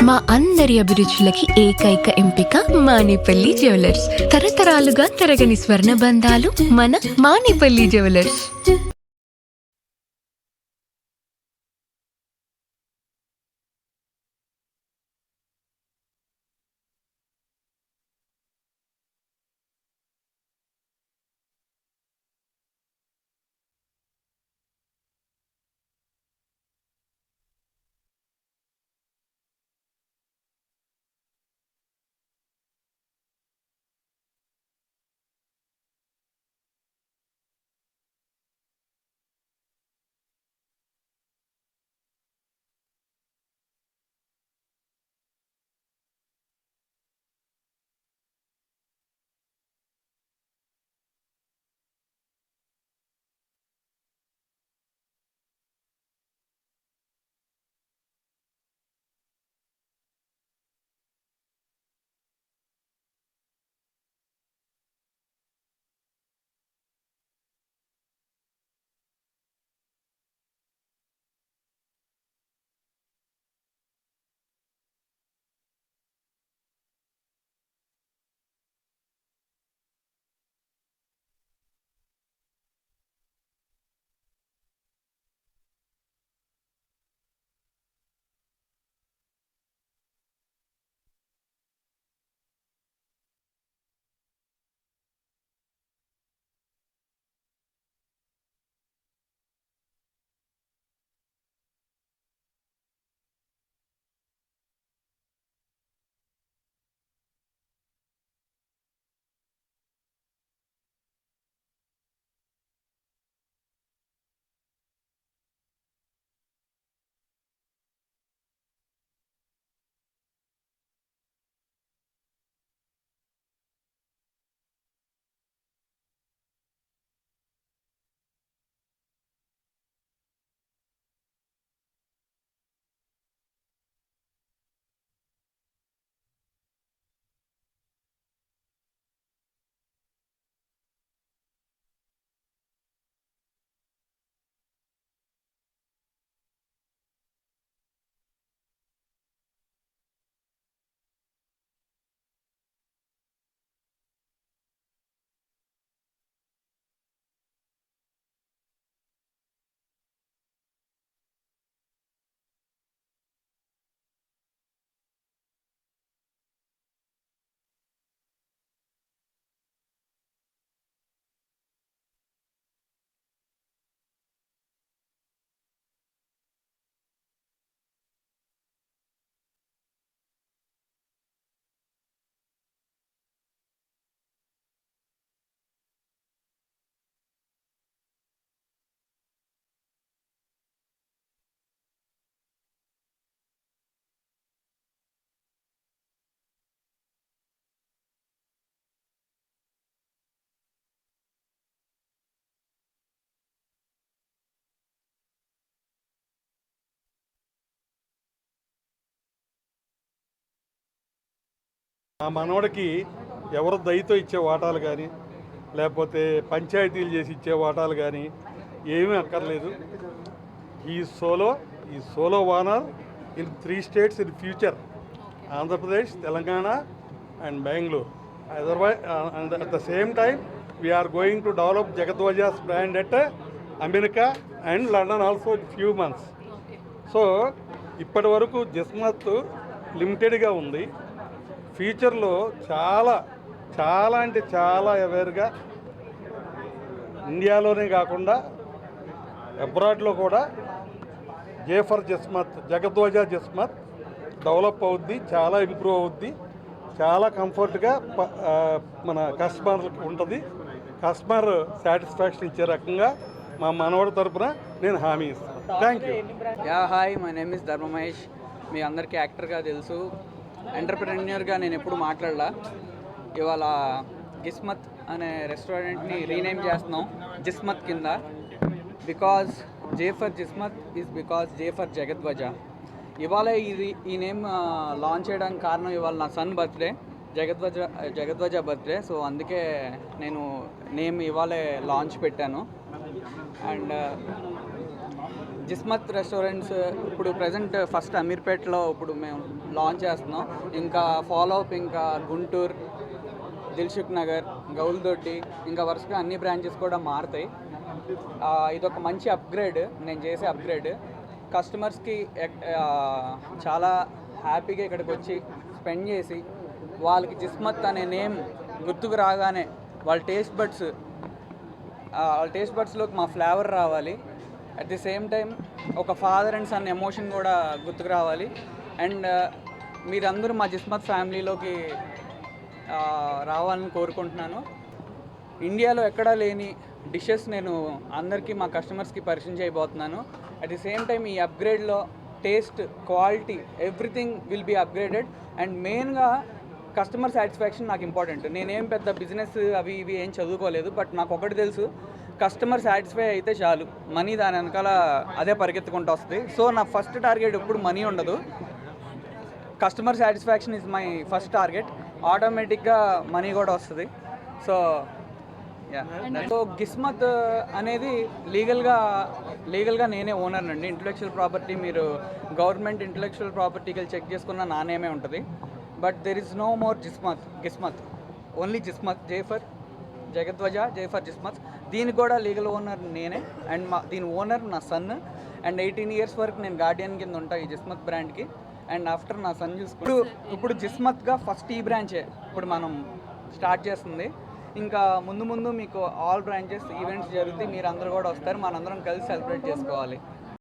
మా అందరి అభిరుచులకి ఏకైక ఎంపిక మానేపల్లి జ్యువెలర్స్. తరతరాలుగా తరగని స్వర్ణ బంధాలు మన మానేపల్లి జ్యువెలర్స్. మా మనవడికి ఎవరు దయతో ఇచ్చే వాటాలు కానీ లేకపోతే పంచాయతీలు చేసి ఇచ్చే వాటాలు కానీ ఏమీ అక్కర్లేదు. ఈ solo owner in 3 states in future: Andhra Pradesh, Telangana and Bengaluru. Otherwise and at the same time we are going to develop Jagadwaja's brand at America and London also few months. So ఇప్పటి వరకు జిస్మత్ లిమిటెడ్గా ఉంది. ఫ్యూచర్లో చాలా చాలా అంటే చాలా అవేర్గా ఇండియాలోనే కాకుండా అబ్రాడ్లో కూడా జేఫర్ జిస్మత్, జగద్వజ జిస్మత్ డెవలప్ అవుద్ది, చాలా ఇంప్రూవ్ అవుద్ది, చాలా కంఫర్ట్గా మన కస్టమర్లకు ఉంటుంది. కస్టమర్ సాటిస్ఫాక్షన్ ఇచ్చే రకంగా మా మనవడి తరపున నేను హామీ ఇస్తాను. Thank you. Hi, my name is ధర్మ మహేష్. మీ అందరికీ యాక్టర్గా తెలుసు, ఎంటర్ప్రెన్యూర్గా నేను ఎప్పుడు మాట్లాడలా. ఇవాళ గిస్మత్ అనే రెస్టారెంట్ని రీనేమ్ చేస్తున్నాం జిస్మత్ కింద. Because J for Jismat is because J for Jagadwaja. ఇవాళ ఈ నేమ్ లాంచ్ చేయడానికి కారణం ఇవాళ నా son birthday, Jagadwaja birthday. So అందుకే నేను నేమ్ ఇవాళే లాంచ్ పెట్టాను. అండ్ జిస్మత్ రెస్టారెంట్స్ ఇప్పుడు ప్రజెంట్ ఫస్ట్ అమీర్పేటలో ఇప్పుడు మేము లాంచ్ చేస్తున్నాం. ఇంకా ఫాలో అప్ ఇంకా గుంటూరు, దిల్సుఖ్ నగర్, గౌల్దొడ్డి, ఇంకా వరుసగా అన్ని బ్రాంచెస్ కూడా మారుతాయి. ఇదొక మంచి అప్గ్రేడ్, నేను చేసే అప్గ్రేడ్. కస్టమర్స్కి చాలా హ్యాపీగా ఇక్కడికి వచ్చి స్పెండ్ చేసి వాళ్ళకి జిస్మత్ అనే నేమ్ గుర్తుకు రాగానే వాళ్ళ టేస్ట్ బడ్స్లోకి మా ఫ్లేవర్ రావాలి. అట్ ది సేమ్ టైం ఒక ఫాదర్ అండ్ సన్ ఎమోషన్ కూడా గుర్తుకు రావాలి. అండ్ మీరందరూ మా జిస్మత్ ఫ్యామిలీలోకి రావాలని కోరుకుంటున్నాను. ఇండియాలో ఎక్కడా లేని డిషెస్ నేను అందరికీ మా కస్టమర్స్కి పరిచయం చేయబోతున్నాను. అట్ ది సేమ్ టైం ఈ అప్గ్రేడ్లో taste, quality, everything will be upgraded. And మెయిన్గా కస్టమర్ సాటిస్ఫాక్షన్ నాకు ఇంపార్టెంట్. నేనేం పెద్ద బిజినెస్ అవి ఇవి ఏం చదువుకోలేదు, బట్ నాకు ఒకటి తెలుసు, కస్టమర్ సాటిస్ఫై అయితే చాలు, మనీ దాని వెనకాల అదే పరిగెత్తుకుంటూ వస్తుంది. సో నా ఫస్ట్ టార్గెట్ ఎప్పుడు మనీ ఉండదు, customer satisfaction is my first target. ఆటోమేటిక్గా మనీ కూడా వస్తుంది. సో గిస్మత్ అనేది లీగల్గా నేనే ఓనర్ అండి. ఇంటలెక్చువల్ ప్రాపర్టీ మీరు గవర్నమెంట్ ఇంటలెక్చువల్ ప్రాపర్టీకి వెళ్ళి చెక్ చేసుకున్న నా నేమే ఉంటుంది. But there is no more Gismat, only Jismat. Jagadwaja, J for Jismat. దీనికి కూడా లీగల్ ఓనర్ నేనే. అండ్ దీని ఓనర్ నా సన్. అండ్ 18 years వరకు నేను గార్డియన్ కింద ఉంటాను ఈ జిస్మత్ బ్రాండ్కి. అండ్ ఆఫ్టర్ నా సన్ ఇప్పుడు జిస్మత్గా ఫస్ట్ ఈ బ్రాంచే ఇప్పుడు మనం స్టార్ట్ చేస్తుంది. ఇంకా ముందు మీకు ఆల్ బ్రాంచెస్ ఈవెంట్స్ జరుగుతాయి, మీరు అందరూ కూడా వస్తారు, మనందరం కలిసి సెలబ్రేట్ చేసుకోవాలి.